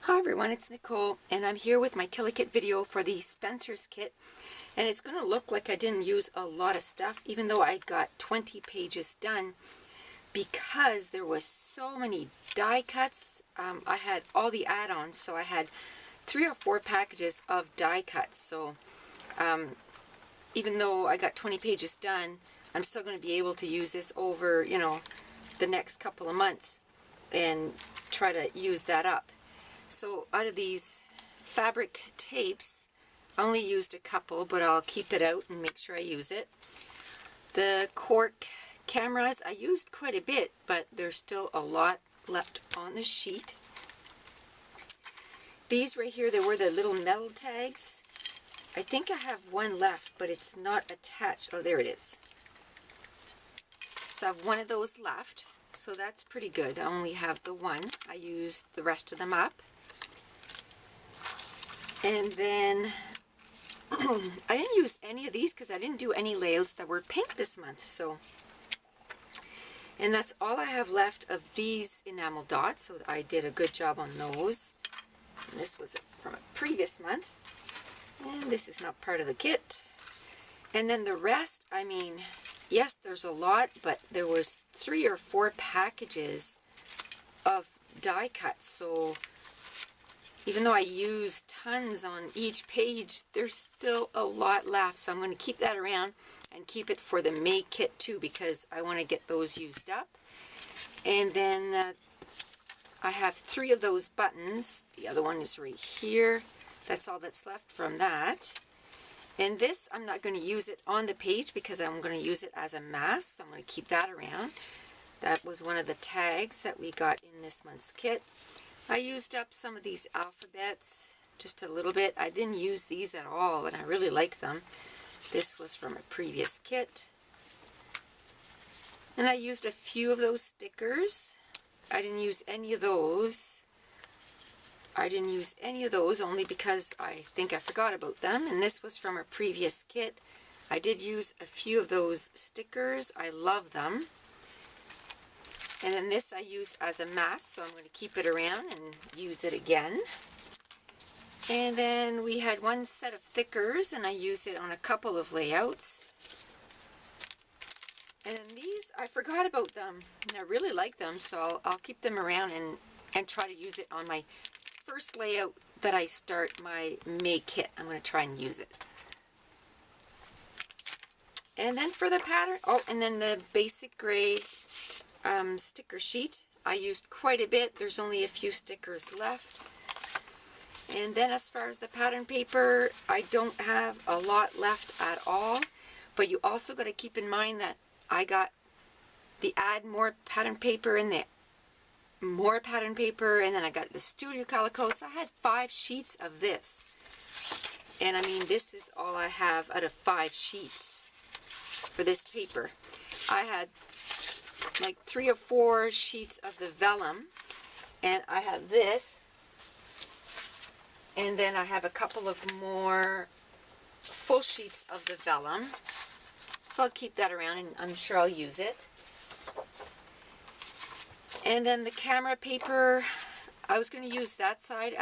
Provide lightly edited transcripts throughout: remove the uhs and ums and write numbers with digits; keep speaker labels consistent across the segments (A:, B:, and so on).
A: Hi everyone, it's Nicole and I'm here with my Killer Kit video for the Spencer's kit, and it's going to look like I didn't use a lot of stuff even though I got 20 pages done because there was so many die cuts. I had all the add-ons, so I had 3 or 4 packages of die cuts, so even though I got 20 pages done, I'm still going to be able to use this over, the next couple of months and try to use that up. So out of these fabric tapes, I only used a couple, but I'll keep it out and make sure I use it. The cork cameras, I used quite a bit, but there's still a lot left on the sheet. These right here, they were the little metal tags. I think I have one left, but it's not attached. Oh, there it is. So I have one of those left, so that's pretty good. I only have the one. I used the rest of them up. And then I didn't use any of these because I didn't do any layouts that were pink this month. And that's all I have left of these enamel dots, so I did a good job on those. And this was from a previous month. And this is not part of the kit. And then the rest, I mean, yes, there's a lot, but there was 3 or 4 packages of die cuts. So even though I used tons on each page, there's still a lot left. So I'm going to keep that around and keep it for the May kit too, because I want to get those used up. And then I have 3 of those buttons. The other one is right here. That's all that's left from that. And this, I'm not going to use it on the page because I'm going to use it as a mask. So I'm going to keep that around. That was one of the tags that we got in this month's kit. I used up some of these alphabets, just a little bit. I didn't use these at all, and I really like them. This was from a previous kit. And I used a few of those stickers. I didn't use any of those. I didn't use any of those only because I think I forgot about them. And this was from a previous kit. I did use a few of those stickers. I love them. And then this I used as a mask, so I'm going to keep it around and use it again. And then we had one set of thickers, and I used it on a couple of layouts. And then these, I forgot about them, and I really like them, so I'll keep them around and try to use it on my first layout that I start my May kit. I'm going to try and use it. And then for the pattern, oh, and then the basic gray sticker sheet, I used quite a bit. There's only a few stickers left. And then as far as the pattern paper, I don't have a lot left at all, but you also got to keep in mind that I got the add more pattern paper and the more pattern paper, and then I got the Studio Calico, so I had 5 sheets of this. And I mean, this is all I have out of 5 sheets for this paper. I had like 3 or 4 sheets of the vellum, and I have this, and then I have a couple of more full sheets of the vellum, so I'll keep that around and I'm sure I'll use it. And then the camera paper, I was going to use that side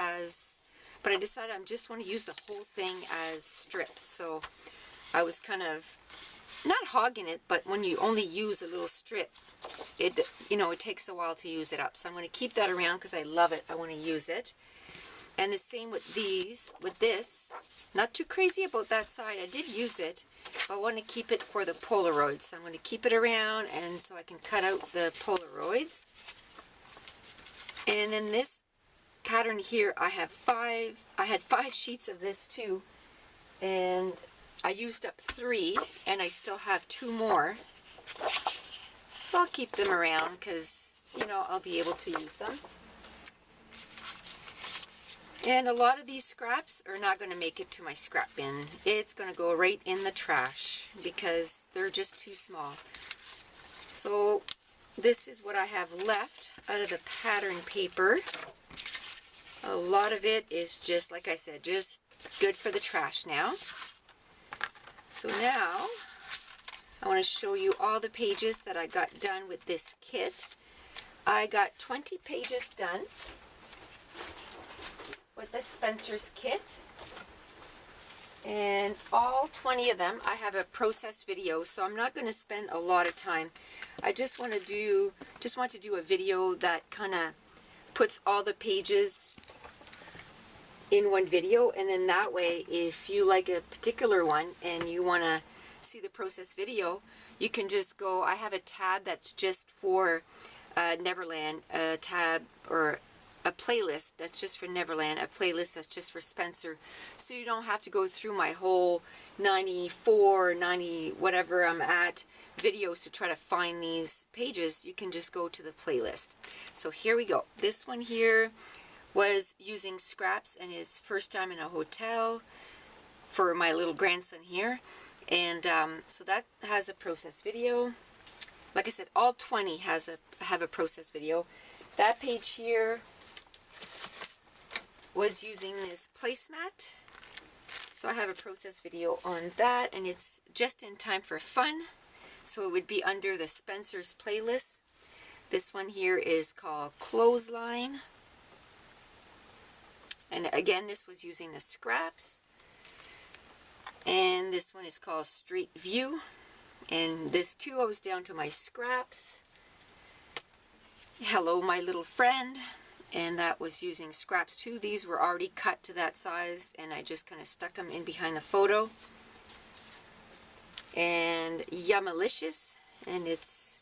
A: but I decided I just want to use the whole thing as strips, so I was kind of not hogging it, but when you only use a little strip, it takes a while to use it up. So I'm going to keep that around because I love it. I want to use it. And the same with these, with this. Not too crazy about that side. I did use it, but I want to keep it for the Polaroids. So I'm going to keep it around, and so I can cut out the Polaroids. And then this pattern here, I had 5 sheets of this too. And I used up 3, and I still have 2 more. So I'll keep them around because, I'll be able to use them. And a lot of these scraps are not going to make it to my scrap bin. It's going to go right in the trash because they're just too small. So this is what I have left out of the pattern paper. A lot of it is just, like I said, just good for the trash now. So now I want to show you all the pages that I got done with this kit. I got 20 pages done. with the Spencer's kit. And all 20 of them, I have a process video, so I'm not going to spend a lot of time. I just want to do a video that kind of puts all the pages in one video, and then that way, if you like a particular one and you want to see the process video, you can just go. I have a tab that's just for Neverland, a tab or a playlist that's just for Neverland, a playlist that's just for Spencer, so you don't have to go through my whole 94, 90, whatever I'm at, videos to try to find these pages. You can just go to the playlist. So here we go. This one here was using scraps and his first time in a hotel for my little grandson here. And so that has a process video. Like I said, all 20 have a process video. That page here was using this placemat. So I have a process video on that, and it's just in time for fun. So it would be under the Spencer's playlist. This one here is called Clothesline. And again, this was using the scraps. And this one is called Straight View. And this too, I was down to my scraps. Hello, my little friend. And that was using scraps too. These were already cut to that size, and I just kind of stuck them in behind the photo. And Yummalicious, and it's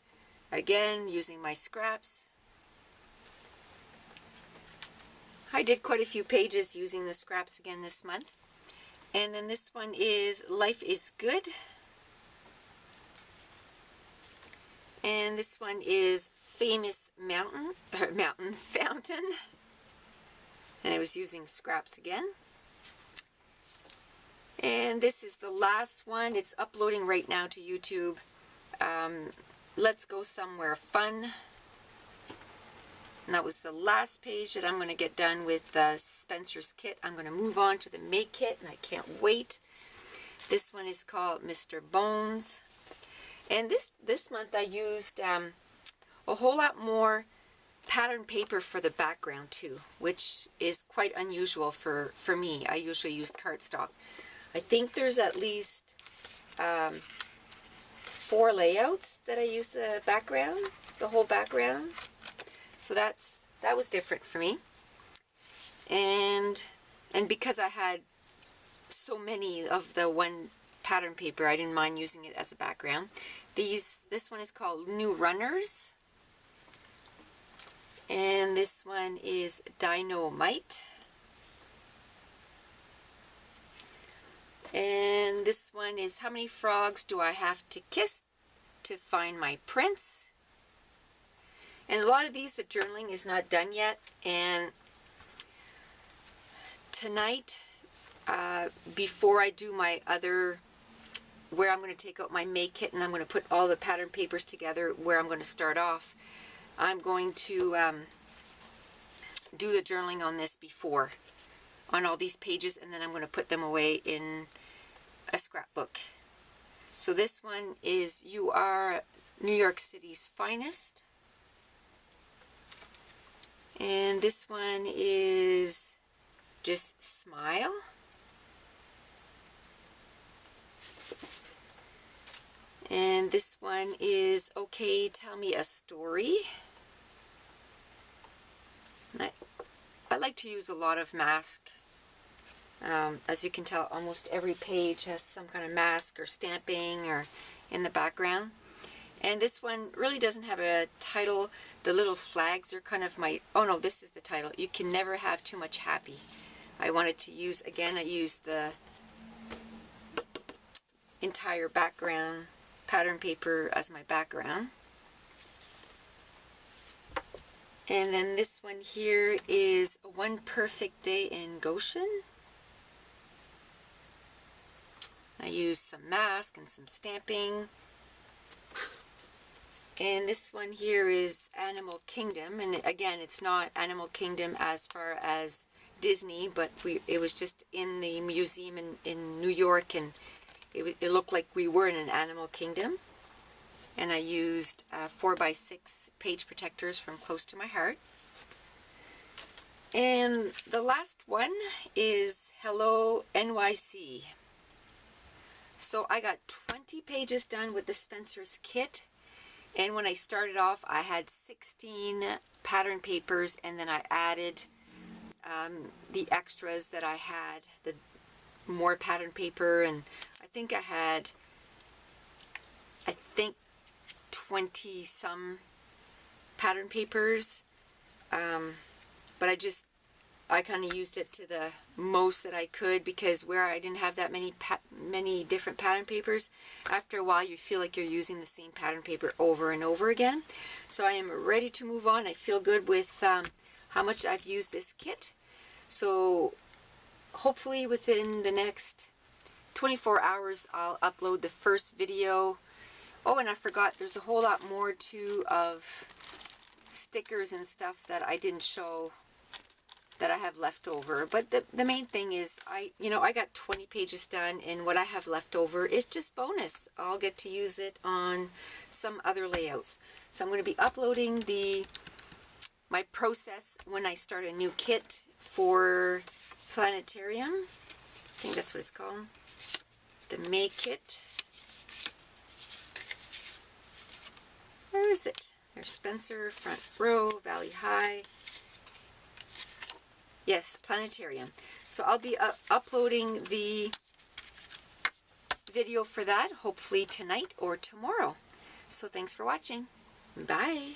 A: again using my scraps. I did quite a few pages using the scraps again this month. And then this one is Life is Good. And this one is Famous Mountain Fountain. And I was using scraps again. And this is the last one. It's uploading right now to YouTube. Let's Go Somewhere Fun. And that was the last page that I'm going to get done with Spencer's kit. I'm going to move on to the May kit, and I can't wait. This one is called Mr. Bones. And this month I used a whole lot more pattern paper for the background too, which is quite unusual for me. I usually use cardstock. I think there's at least 4 layouts that I use the whole background. So that was different for me. And because I had so many of the one pattern paper, I didn't mind using it as a background. This one is called New Runners. And this one is Dynamite. And this one is How Many Frogs Do I Have to Kiss to Find My Prince? And a lot of these, the journaling is not done yet. And tonight, before I do my other, where I'm going to take out my May kit and I'm going to put all the pattern papers together, where I'm going to start off, I'm going to do the journaling on this before, on all these pages, and then I'm going to put them away in a scrapbook. So this one is You Are New York City's Finest. And this one is just Smile. And this one is Okay, Tell Me a Story. I like to use a lot of mask. As you can tell, almost every page has some kind of mask or stamping or in the background. And this one really doesn't have a title. The little flags are kind of my, oh no, this is the title. You Can Never Have Too Much Happy. I wanted to use, again, I used the entire background pattern paper as my background. And then this one here is One Perfect Day in Goshen. I used some mask and some stamping. And this one here is Animal Kingdom. And again, it's not Animal Kingdom as far as Disney, but it was just in the museum in New York, and it looked like we were in an Animal Kingdom. And I used 4x6 page protectors from Close to My Heart. And the last one is Hello NYC. So I got 20 pages done with the Spencer's kit. And when I started off, I had 16 pattern papers, and then I added the extras that I had, the more pattern paper, and I think I had, 20 some pattern papers, but I kind of used it to the most that I could, because where I didn't have that many different pattern papers, after a while you feel like you're using the same pattern paper over and over again. So I am ready to move on. I feel good with how much I've used this kit. So hopefully within the next 24 hours I'll upload the first video. Oh, and I forgot, there's a whole lot more too of stickers and stuff that I didn't show, that I have left over. But the main thing is, I got 20 pages done, and what I have left over is just bonus. I'll get to use it on some other layouts. So I'm going to be uploading my process when I start a new kit for Planetarium. I think that's what it's called. The May kit. Where is it? There's Spencer, front row, Valley High. Yes, Planetarium. So I'll be uploading the video for that, hopefully tonight or tomorrow. So thanks for watching. Bye.